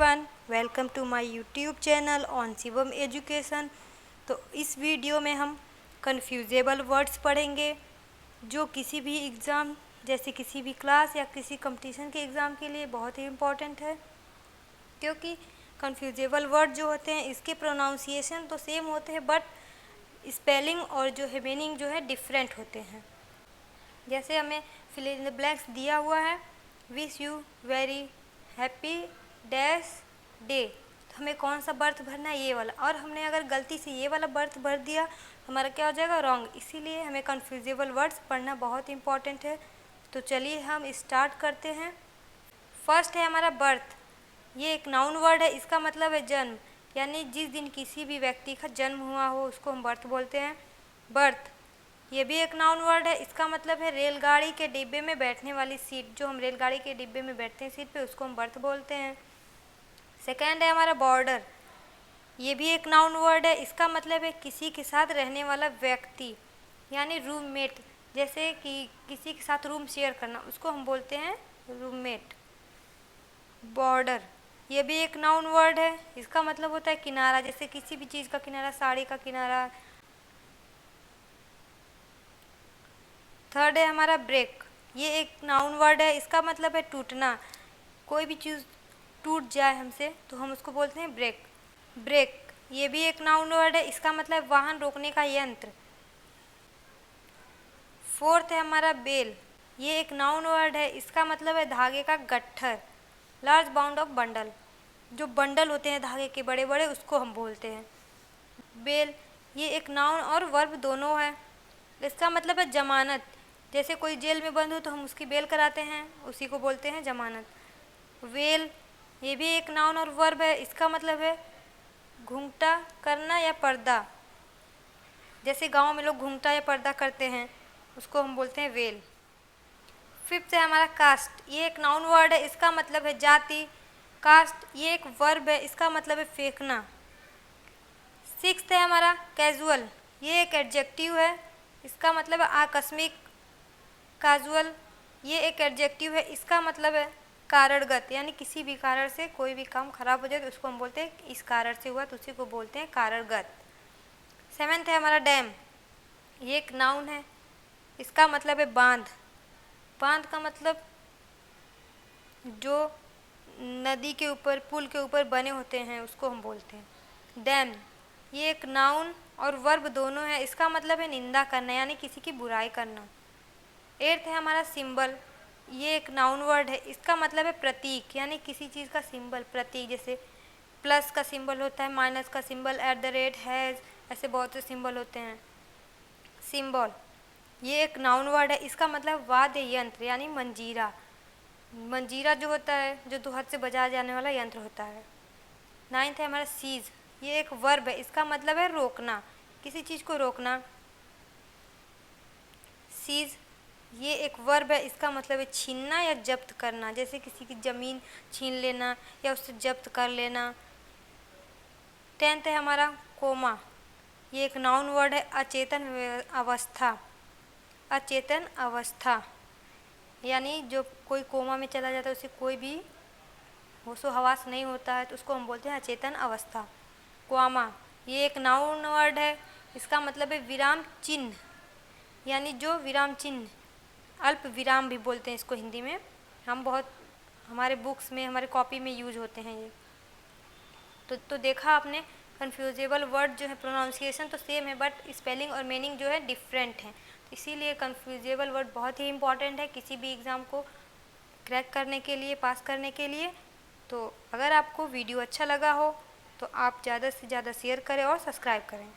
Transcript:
Everyone, welcome to my YouTube channel on Shivam education. तो इस video में हम कन्फ्यूजेबल वर्ड्स पढ़ेंगे जो किसी भी एग्ज़ाम जैसे किसी भी क्लास या किसी कंपटीशन के एग्ज़ाम के लिए बहुत ही इम्पोर्टेंट है, क्योंकि कन्फ्यूजेबल वर्ड जो होते हैं इसके प्रोनाउंसिएशन तो सेम होते हैं बट स्पेलिंग और जो है मीनिंग जो है डिफरेंट होते हैं। जैसे हमें फिल इन द ब्लैंक्स दिया हुआ है, wish you very happy dash day, तो हमें कौन सा बर्थ भरना है, ये वाला। और हमने अगर गलती से ये वाला बर्थ भर दिया तो हमारा क्या हो जाएगा, रॉन्ग। इसीलिए हमें कन्फ्यूजेबल वर्ड्स पढ़ना बहुत इंपॉर्टेंट है। तो चलिए हम स्टार्ट करते हैं। फर्स्ट है हमारा बर्थ। ये एक नाउन वर्ड है, इसका मतलब है जन्म, यानी जिस दिन किसी भी व्यक्ति का जन्म हुआ हो उसको हम बर्थ बोलते हैं। बर्थ ये भी एक नाउन वर्ड है, इसका मतलब है रेलगाड़ी के डिब्बे में बैठने वाली सीट, जो हम रेलगाड़ी के डिब्बे में बैठते हैं सीट पे, उसको हम बर्थ बोलते हैं। सेकेंड है हमारा बॉर्डर। ये भी एक नाउन वर्ड है, इसका मतलब है किसी के साथ रहने वाला व्यक्ति, यानी रूममेट। जैसे कि किसी के साथ रूम शेयर करना, उसको हम बोलते हैं रूममेट। बॉर्डर ये भी एक नाउन वर्ड है, इसका मतलब होता है किनारा, जैसे किसी भी चीज़ का किनारा, साड़ी का किनारा। थर्ड है हमारा ब्रेक। ये एक नाउन वर्ड है, इसका मतलब है टूटना। कोई भी चीज़ टूट जाए हमसे तो हम उसको बोलते हैं ब्रेक। ब्रेक ये भी एक नाउन वर्ड है, इसका मतलब वाहन रोकने का यंत्र। फोर्थ है हमारा बेल। ये एक नाउन वर्ड है, इसका मतलब है धागे का गट्ठर। लार्ज बाउंड ऑफ बंडल, जो बंडल होते हैं धागे के बड़े बड़े, उसको हम बोलते हैं बेल। ये एक नाउन और वर्ब दोनों है, इसका मतलब है जमानत। जैसे कोई जेल में बंद हो तो हम उसकी बेल कराते हैं, उसी को बोलते हैं जमानत। वेल ये भी एक नाउन और वर्ब है, इसका मतलब है घूंघटा करना या पर्दा। जैसे गांव में लोग घूंघटा या पर्दा करते हैं, उसको हम बोलते हैं वेल। फिफ्थ है हमारा कास्ट। ये एक नाउन वर्ड है, इसका मतलब है जाति। कास्ट ये एक वर्ब है, इसका मतलब है फेंकना। सिक्स्थ है हमारा कैजुअल। ये एक एडजेक्टिव है, इसका मतलब है आकस्मिक। कैजुअल ये एक एडजेक्टिव है, इसका मतलब है कारणगत, यानी किसी भी कारण से कोई भी काम खराब हो जाए तो उसको हम बोलते हैं इस कारण से हुआ, तो उसी को बोलते हैं कारणगत। सेवेंथ है हमारा डैम। ये एक नाउन है, इसका मतलब है बांध। बांध का मतलब जो नदी के ऊपर, पुल के ऊपर बने होते हैं, उसको हम बोलते हैं डैम। ये एक नाउन और वर्ब दोनों है, इसका मतलब है निंदा करना, यानी किसी की बुराई करना। एट्थ है हमारा सिंबल। ये एक नाउन वर्ड है, इसका मतलब है प्रतीक, यानी किसी चीज़ का सिंबल, प्रतीक। जैसे प्लस का सिंबल होता है, माइनस का सिंबल, @ हैज़, ऐसे बहुत से सिंबल होते हैं। सिंबल ये एक नाउन वर्ड है, इसका मतलब वाद्य यंत्र, यानी मंजीरा। मंजीरा जो होता है, जो दो हाथ से बजाया जाने वाला यंत्र होता है। नाइन्थ है हमारा सीज। ये एक वर्ब है, इसका मतलब है रोकना, किसी चीज़ को रोकना। सीज ये एक वर्ब है, इसका मतलब है छीनना या जब्त करना, जैसे किसी की ज़मीन छीन लेना या उससे जब्त कर लेना। 10th है हमारा कोमा। ये एक नाउन वर्ड है, अचेतन अवस्था। अचेतन अवस्था यानी जो कोई कोमा में चला जाता है, उसे कोई भी होशो हवास नहीं होता है, तो उसको हम बोलते हैं अचेतन अवस्था। क्वामा ये एक नाउन वर्ड है, इसका मतलब है विराम चिन्ह, यानी जो विराम चिन्ह, अल्प विराम भी बोलते हैं इसको हिंदी में। हम बहुत हमारे बुक्स में, हमारे कॉपी में यूज होते हैं ये। तो देखा आपने, कन्फ्यूजेबल वर्ड जो है प्रोनाउंसिएशन तो सेम है बट स्पेलिंग और मीनिंग जो है डिफरेंट है। इसीलिए कन्फ्यूजेबल वर्ड बहुत ही इंपॉर्टेंट है किसी भी एग्ज़ाम को क्रैक करने के लिए, पास करने के लिए। तो अगर आपको वीडियो अच्छा लगा हो तो आप ज़्यादा से ज़्यादा शेयर करें और सब्सक्राइब करें।